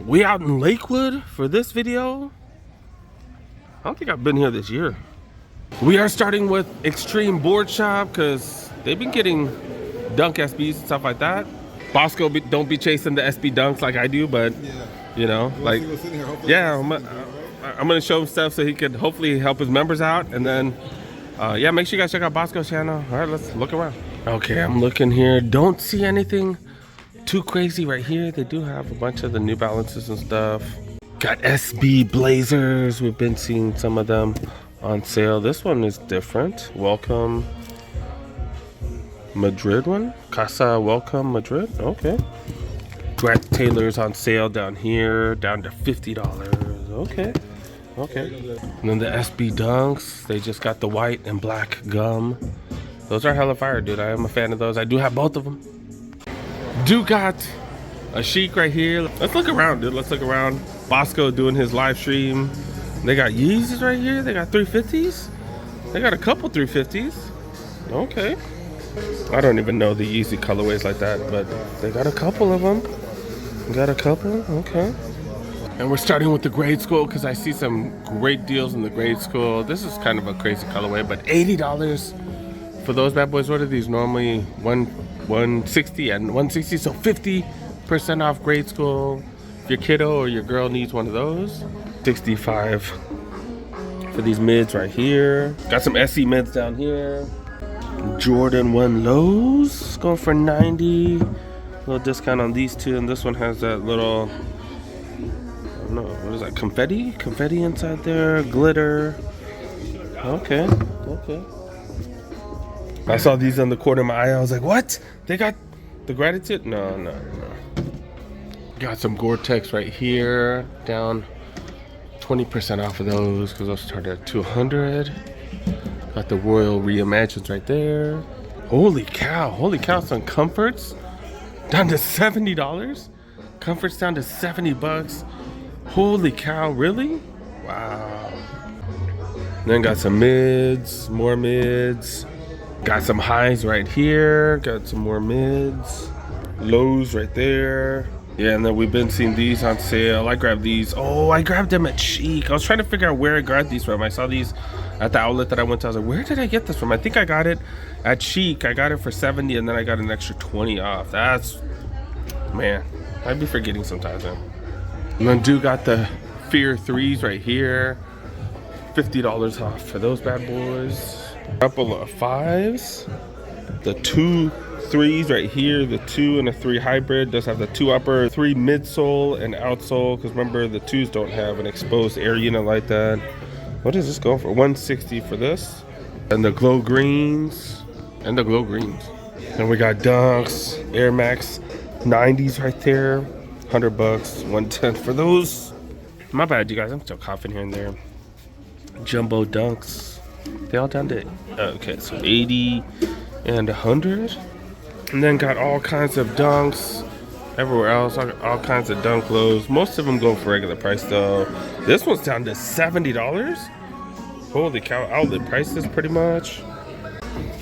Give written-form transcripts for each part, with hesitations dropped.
We out in Lakewood for this video. I don't think I've been here this year. We are starting with Extreme Board Shop because they've been getting dunk SBs and stuff like that. Bossco, don't be chasing the SB dunks like I do, but you know, like, yeah, I'm gonna show him stuff so he could hopefully help his members out. And then, yeah, make sure you guys check out Bossco's channel. All right, let's look around. Okay, I'm looking here. Don't see anything too crazy right here. They do have a bunch of the New Balances and stuff. Got SB Blazers. We've been seeing some of them on sale. This one is different. Welcome Madrid one. Casa Welcome Madrid. Okay. Grant Taylor's on sale down here, down to $50. Okay. Okay. And then the SB Dunks. They just got the white and black gum. Those are hella fire, dude. I am a fan of those. I do have both of them. Do got a Chic right here. Let's look around, dude. Let's look around. Bossco doing his live stream. They got Yeezys right here. They got 350s. They got a couple 350s. Okay. I don't even know the Yeezy colorways like that, but they got a couple of them. Got a couple. Okay. And we're starting with the grade school because I see some great deals in the grade school. This is kind of a crazy colorway, but $80 for those bad boys. What are these normally? 160 and 160, so 50% off grade school. If your kiddo or your girl needs one of those, 65 for these mids right here. Got some SE mids down here. Jordan 1 lows going for 90. Little discount on these two, and this one has that little, I don't know, what is that, confetti inside there, glitter. Okay. I saw these on the corner of my eye. I was like, what? They got the gratitude? No. Got some Gore-Tex right here. Down 20% off of those because those started at $200. Got the Royal Reimagines right there. Holy cow, some Comforts down to $70. Comforts down to $70. Holy cow, really? Wow. Then got some mids, more mids. Got some highs right here. Got some more mids. Lows right there. Yeah, and then we've been seeing these on sale. I grabbed these. Oh, I grabbed them at Chic. I was trying to figure out where I grabbed these from. I saw these at the outlet that I went to. I was like, where did I get this from? I think I got it at Chic. I got it for 70 and then I got an extra 20 off. That's, man, I'd be forgetting sometimes, man. And then do got the Fear 3s right here. $50 off for those bad boys. Couple of 5s. The 2 3s right here. The 2 and a 3 hybrid does have the 2 upper, 3 midsole and outsole. Because remember, the 2s don't have an exposed air unit like that. What is this going for? 160 for this. And the glow greens. And we got Dunks, Air Max 90s right there. $100, 110 for those. My bad, you guys. I'm still coughing here and there. Jumbo Dunks. They all down to, okay, so 80 and 100. And then got all kinds of Dunks everywhere else. All kinds of Dunk lows. Most of them go for regular price though. This one's down to $70. Holy cow, outlet prices pretty much.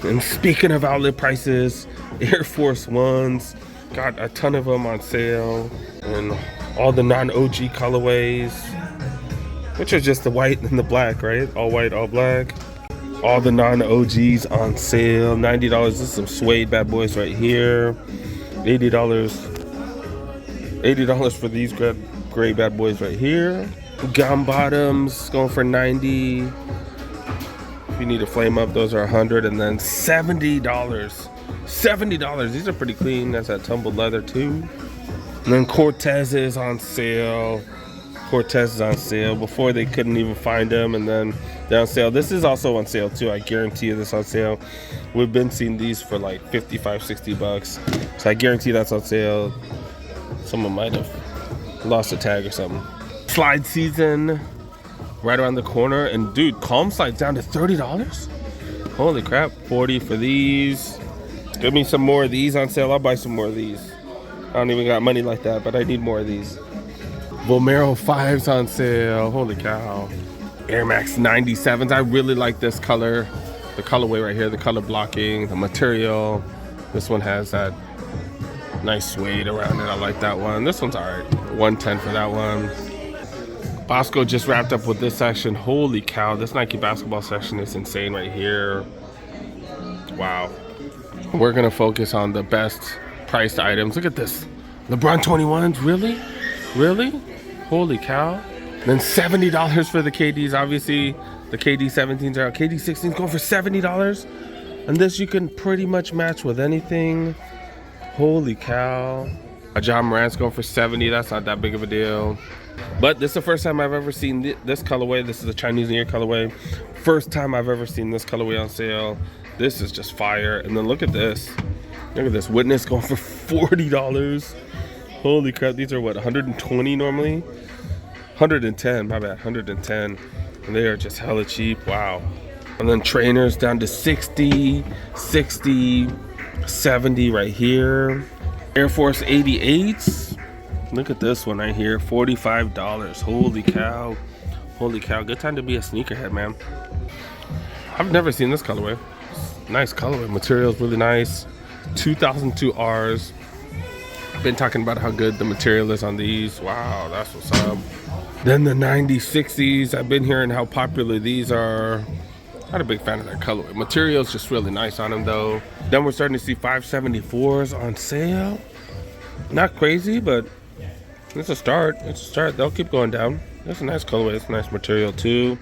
And speaking of outlet prices, Air Force Ones, got a ton of them on sale. And all the non-OG colorways, which are just the white and the black, right? All white, all black. All the non-OGs on sale. $90. This is some suede bad boys right here. $80 for these gray bad boys right here. Gum bottoms going for 90. If you need to flame up, those are 100. And then $70. $70. These are pretty clean. That's that tumbled leather too. And then Cortez is on sale. Before they couldn't even find them, and then they're on sale. This is also on sale too. I guarantee you this on sale. We've been seeing these for like $55-$60, so I guarantee that's on sale. Someone might have lost a tag or something. Slide season right around the corner, and dude, Calm Slide's down to $30. Holy crap. 40 for these. Give me some more of these on sale. I'll buy some more of these. I don't even got money like that, but I need more of these. Vomero 5s on sale. Holy cow. Air Max 97s. I really like this color. The colorway right here. The color blocking. The material. This one has that Nice suede around it. I like that one. This one's all right. 110 for that one. Bossco just wrapped up with this section. Holy cow, this Nike basketball section is insane right here. Wow. We're gonna focus on the best priced items. Look at this. LeBron 21s, really? Really? Holy cow. Then $70 for the KDs. Obviously, the KD 17s are out. KD 16s going for $70. And this you can pretty much match with anything. Holy cow. A John Morant's going for 70. That's not that big of a deal. But this is the first time I've ever seen this colorway. This is a Chinese New Year colorway. First time I've ever seen this colorway on sale. This is just fire. And then look at this. Look at this. Witness going for $40. Holy crap. These are what, 120 normally? 110, my bad, 110. And they are just hella cheap. Wow. And then trainers down to 60, 60, 70 right here. Air Force 88s. Look at this one right here, $45. Holy cow. Holy cow. Good time to be a sneakerhead, man. I've never seen this colorway. Nice colorway. Material's really nice. 2002 Rs. I've been talking about how good the material is on these. Wow, that's what's up. Then the 90s, 60s. I've been hearing how popular these are. Not a big fan of that colorway. Material's just really nice on them though. Then we're starting to see 574s on sale. Not crazy, but it's a start. It's a start. They'll keep going down. That's a nice colorway. It's a nice material too.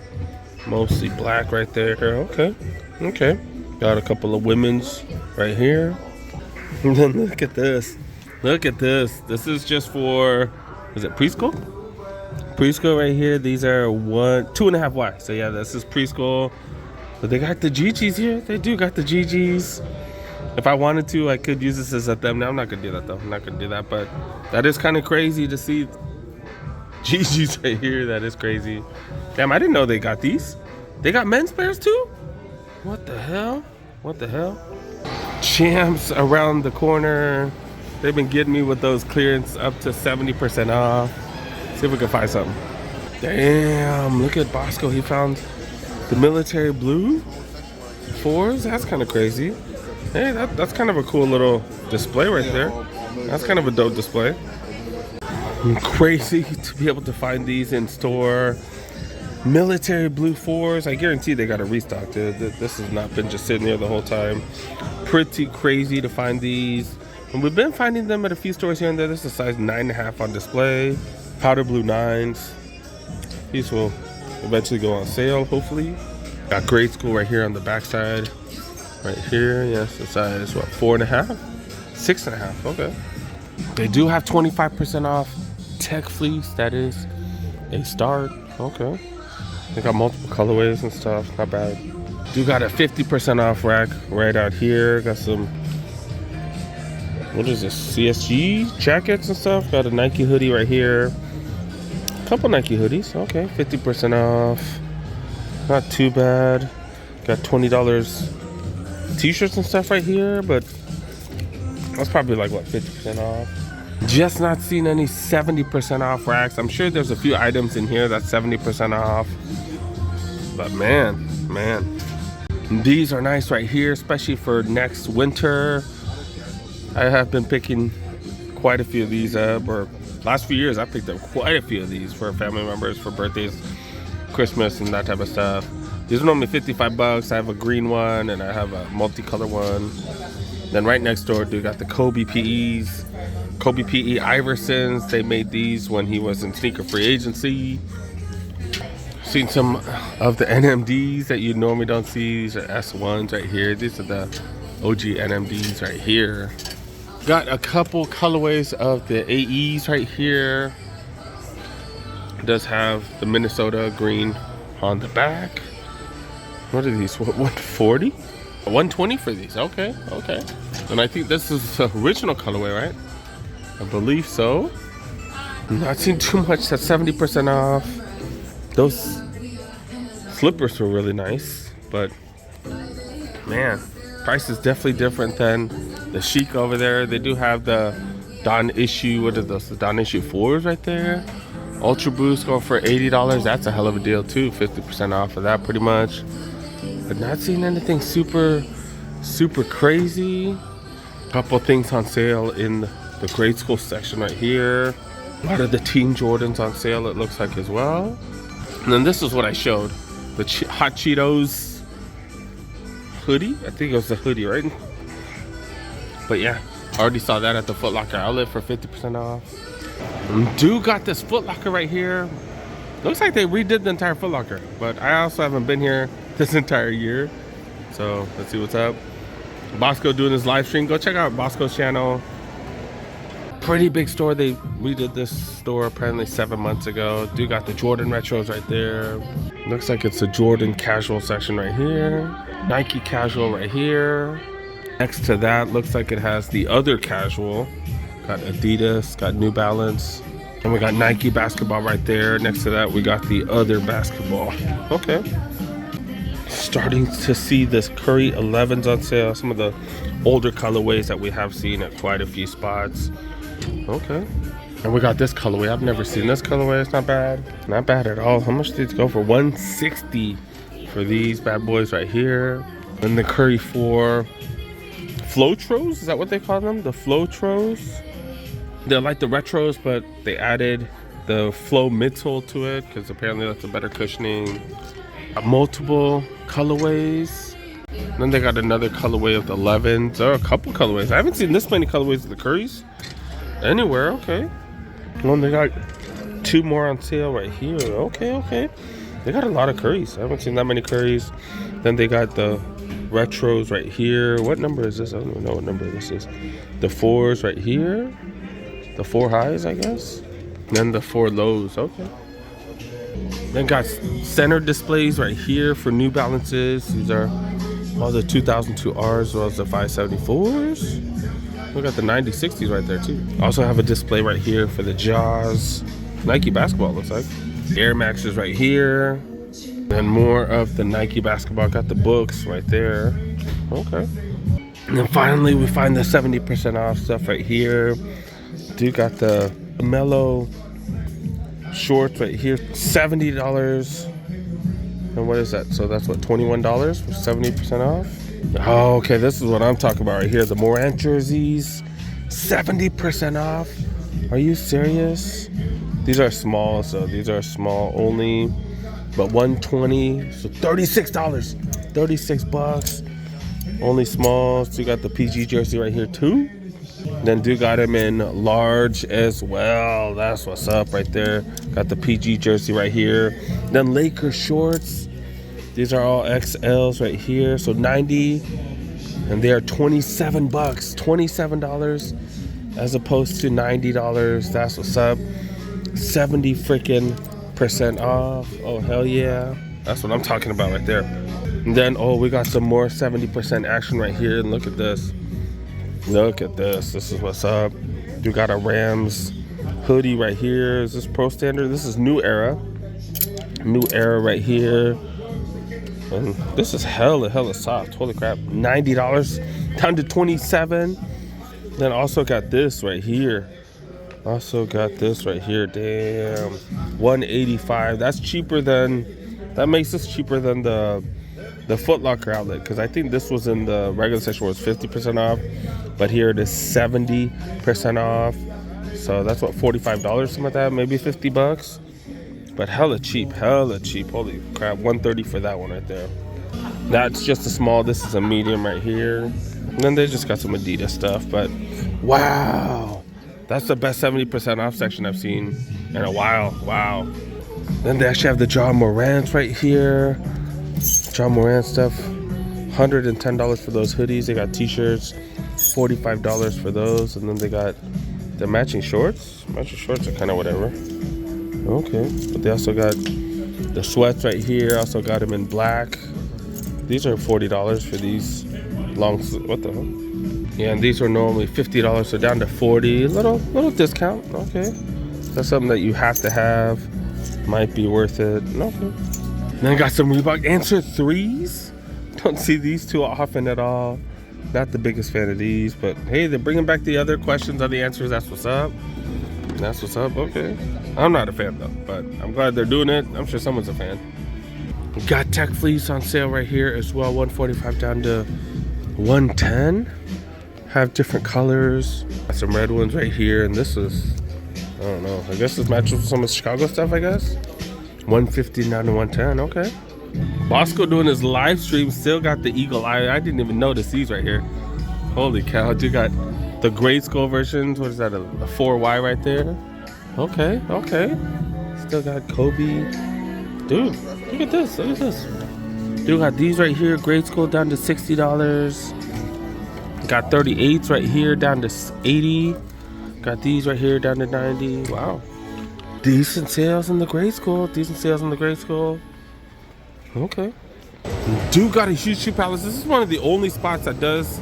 Mostly black right there. Okay. Okay. Got a couple of women's right here. And then look at this. Look at this. This is just for, is it preschool? Preschool right here. These are 2.5Y. So yeah, this is preschool. But they got the GGs here. They do got the GGs. If I wanted to, I could use this as a thumbnail. I'm not gonna do that though. I'm not gonna do that. But that is kind of crazy to see GGs right here. That is crazy. Damn, I didn't know they got these. They got men's pairs too? What the hell? What the hell? Champs around the corner. They've been getting me with those clearance up to 70% off. See if we can find something. Damn, look at Bossco. He found the military blue 4s. That's kind of crazy. Hey, that's kind of a cool little display right there. That's kind of a dope display. Crazy to be able to find these in store. Military blue 4s. I guarantee they got a restock, dude. This has not been just sitting there the whole time. Pretty crazy to find these. And we've been finding them at a few stores here and there. This is a size 9.5 on display. Powder blue 9s. These will eventually go on sale, hopefully. Got grade school right here on the backside. Right here, yes, the size, what, 4.5? 6.5, okay. They do have 25% off tech fleece. That is a start, okay. They got multiple colorways and stuff, not bad. Do got a 50% off rack right out here. Got some, what is this, CSG jackets and stuff. Got a Nike hoodie right here. Couple Nike hoodies, okay, 50% off. Not too bad. Got $20 t-shirts and stuff right here, but that's probably like what, 50% off. Just not seen any 70% off racks. I'm sure there's a few items in here that's 70% off, but man, these are nice right here, especially for next winter. I have been picking quite a few of these up, or last few years I picked up quite a few of these for family members, for birthdays, Christmas, and that type of stuff. These are normally $55. I have a green one and I have a multicolor one. Then right next door, dude, got the Kobe PEs. Kobe PE Iversons. They made these when he was in sneaker free agency. Seen some of the NMDs that you normally don't see. These are S1s right here. These are the OG NMDs right here. Got a couple colorways of the AEs right here. It does have the Minnesota green on the back. What are these? What, 140? 120 for these. Okay. And I think this is the original colorway, right? I believe so. Not seen too much. That's 70% off. Those slippers were really nice, but man, price is definitely different than the Chic over there. They do have the Don Issue. What are those? The Don Issue 4s right there. Ultra Boost going for $80. That's a hell of a deal too. 50% off of that pretty much. But not seeing anything super crazy. Couple things on sale in the grade school section right here. A lot of the teen Jordans on sale, it looks like, as well. And then this is what I showed, the Hot Cheetos hoodie. I think it was the hoodie, right? But yeah, I already saw that at the Foot Locker outlet for 50% off. And dude got this Foot Locker right here. Looks like they redid the entire Foot Locker, but I also haven't been here this entire year. So let's see what's up. Bossco doing his live stream. Go check out Bossco's channel. Pretty big store. They redid this store apparently 7 months ago. Dude got the Jordan retros right there. Looks like it's a Jordan casual section right here. Nike casual right here. Next to that, looks like it has the other casual. Got Adidas, got New Balance. And we got Nike basketball right there. Next to that, we got the other basketball. Okay. Starting to see this Curry 11s on sale. Some of the older colorways that we have seen at quite a few spots. Okay. And we got this colorway. I've never seen this colorway. It's not bad. Not bad at all. How much did these go for? $160 for these bad boys right here. And the Curry 4 Flotros. Is that what they call them? The Flotros. They're like the retros, but they added the Flow midsole to it because apparently that's a better cushioning. Multiple colorways. Then they got another colorway of the 11s. There are a couple colorways. I haven't seen this many colorways of the Currys anywhere. Okay. Well, they got 2 more on sale right here. Okay. They got a lot of Currys. I haven't seen that many Currys. Then they got the retros right here. What number is this? I don't even know what number this is. The 4s right here. The 4 highs, I guess. Then the 4 lows. Okay. Then got center displays right here for New Balances. These are all the 2002 Rs as well as the 574s. We got the 9060s right there too. Also have a display right here for the Jaws Nike basketball, looks like. Air Maxes right here. And more of the Nike basketball. Got the books right there. Okay. And then finally we find the 70% off stuff right here. Dude got the Mellow shorts right here, $70. And what is that? So that's what, $21 for 70% off? Oh, okay, this is what I'm talking about right here. The Morant jerseys, 70% off. Are you serious? These are small, so these are small only, but $120, so $36. 36 bucks. Only small. So you got the PG jersey right here too. Then dude got him in large as well. That's what's up right there. Got the PG jersey right here. Then Lakers shorts. These are all XLs right here. So 90, and they are 27 bucks. $27 as opposed to $90. That's what's up. 70 freaking % off. Oh hell yeah. That's what I'm talking about right there. And then we got some more 70% action right here. And look at this. Look at this. This is what's up. You got a Rams hoodie right here. Is this Pro Standard? This is New Era. New Era right here. And this is hella soft. Holy crap. $90 down to $27. Then also got this right here. Damn. $185. That's cheaper than, that makes this cheaper than the Foot Locker outlet, because I think this was in the regular section where it's 50% off, but here it is 70% off. So that's what, $45, something like that, maybe 50 bucks. But hella cheap. Holy crap, $130 for that one right there. That's just a small. This is a medium right here. And then they just got some Adidas stuff, but wow, that's the best 70% off section I've seen in a while. Wow. Then they actually have the John Morant right here. John Morant stuff, $110 for those hoodies. They got t-shirts, $45 for those. And then they got the matching shorts. Matching shorts are kind of whatever. Okay, but they also got the sweats right here. Also got them in black. These are $40 for these long, what the hell? Yeah, and these are normally $50, so down to $40. Little discount. Okay, that's something that you have to have. Might be worth it. Okay. Then I got some Reebok Answer 3s. Don't see these too often at all. Not the biggest fan of these, but hey, they're bringing back the other questions on the answers. That's what's up. Okay. I'm not a fan though, but I'm glad they're doing it. I'm sure someone's a fan. We got Tech Fleece on sale right here as well. $145 down to $110. have different colors. Got some red ones right here, and this is, I don't know, I guess this matches with some of the Chicago stuff, I guess. 159 to 110, okay. Bossco doing his live stream, still got the eagle eye. I didn't even notice these right here. Holy cow, you got the grade school versions. What is that, a 4Y right there? Okay, okay. Still got Kobe. Dude, look at this, look at this. Dude got these right here, grade school down to $60. Got 38s right here down to 80. Got these right here down to 90. Wow. Decent sales in the grade school. Decent sales in the grade school. Okay. Dude got a huge shoe palace. This is one of the only spots that does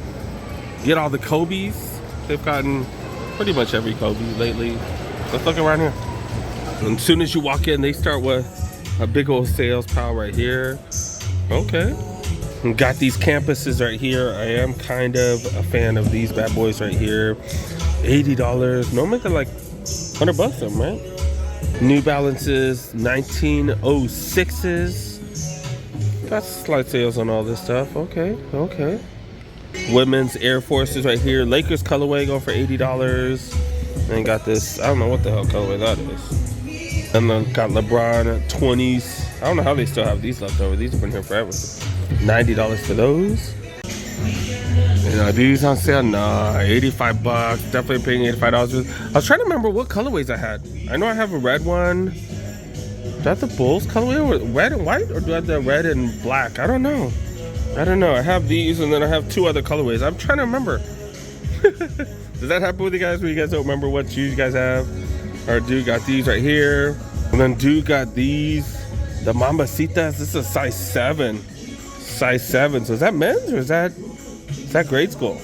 get all the Kobe's. They've gotten pretty much every Kobe lately. Let's look around here. And as soon as you walk in, they start with a big old sales pile right here. Okay. And got these campuses right here. I am kind of a fan of these bad boys right here. $80. Normally they're like $100 them, right? New Balances 1906s. Got slight sales on all this stuff. Okay, okay. Women's Air Forces right here. Lakers colorway going for $80. And got this, I don't know what the hell colorway that is. And then got LeBron 20s. I don't know how they still have these left over. These have been here forever. $90 for those. You know, these on sale? Nah, $85. Definitely paying $85. I was trying to remember what colorways I had. I know I have a red one. Is that the Bulls colorway, or red and white, or do I have the red and black? I don't know. I don't know. I have these, and then I have two other colorways. I'm trying to remember. Does that happen with you guys, where you guys don't remember what shoes you guys have? Or dude got these right here, and then dude got these, the Mambasitas. This is a size 7. Size 7. So is that men's, or is that grade school?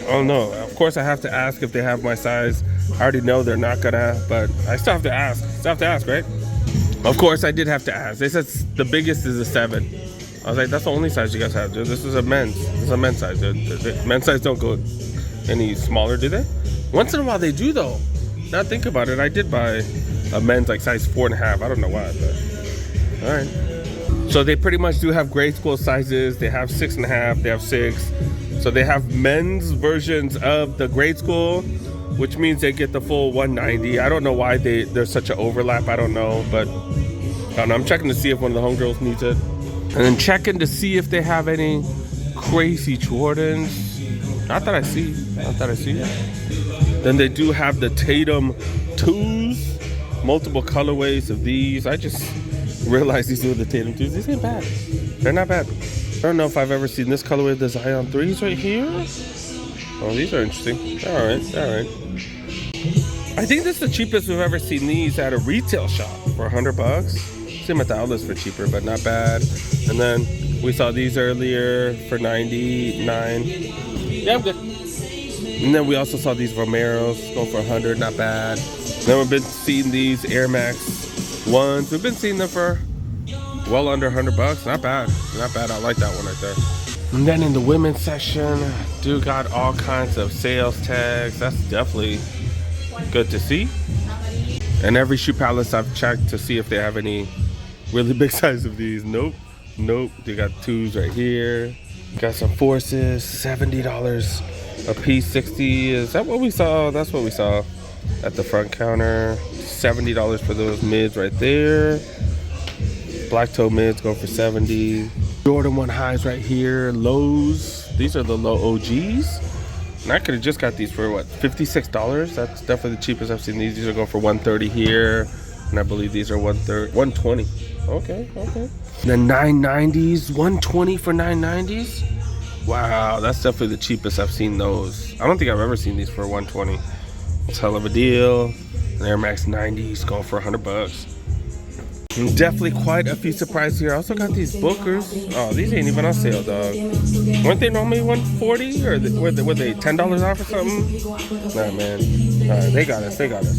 Oh no. Of course I have to ask if they have my size. I already know they're not gonna, but I still have to ask. Still have to ask, right? Of course I did have to ask. They said the biggest is a 7. I was like, that's the only size you guys have, dude. This is a men's. This is a men's size, dude. Men's size don't go any smaller, do they? Once in a while they do, though. Now think about it. I did buy a men's like size 4.5. I don't know why, but all right. So they pretty much do have grade school sizes. They have 6.5. They have 6. So they have men's versions of the grade school, which means they get the full 190. I don't know why there's such an overlap. I don't know, but I don't know. I'm checking to see if one of the homegirls needs it. And then checking to see if they have any crazy Jordans. Not that I see. Not that I see. Then they do have the Tatum 2s. Multiple colorways of these. I just realized these are the Tatum 2s. These ain't bad. They're not bad. I don't know if I've ever seen this colorway of the Zion 3s right here. Oh, these are interesting. All right, all right. I think this is the cheapest we've ever seen these at a retail shop for $100. Same at the outlets for cheaper, but not bad. And then we saw these earlier for $99. Yeah, I'm good. And then we also saw these Romeros go for $100, not bad. Then we've been seeing these Air Max 1s. We've been seeing them for well under $100. Not bad, not bad. I like that one right there. And then in the women's section, dude got all kinds of sales tags. That's definitely good to see. And every shoe palace I've checked to see if they have any really big size of these. Nope, nope. They got 2s right here. Got some Forces, $70 a piece. 60. Is that what we saw? That's what we saw at the front counter. $70 for those mids right there. Black toe mids go for $70. Jordan 1 highs right here. Lows. These are the low OGs. And I could have just got these for what, $56? That's definitely the cheapest I've seen these. These are going for $130 here. And I believe these are $120. Okay, okay. The 990s, $120 for 990s. Wow, that's definitely the cheapest I've seen those. I don't think I've ever seen these for $120. It's hell of a deal. And Air Max 90s going for $100. And definitely quite a few surprises here. I also got these Bookers. Oh, these ain't even on sale, dog. Weren't they normally $140, or were they $10 off or something? Nah, man. All right, they got us. They got us.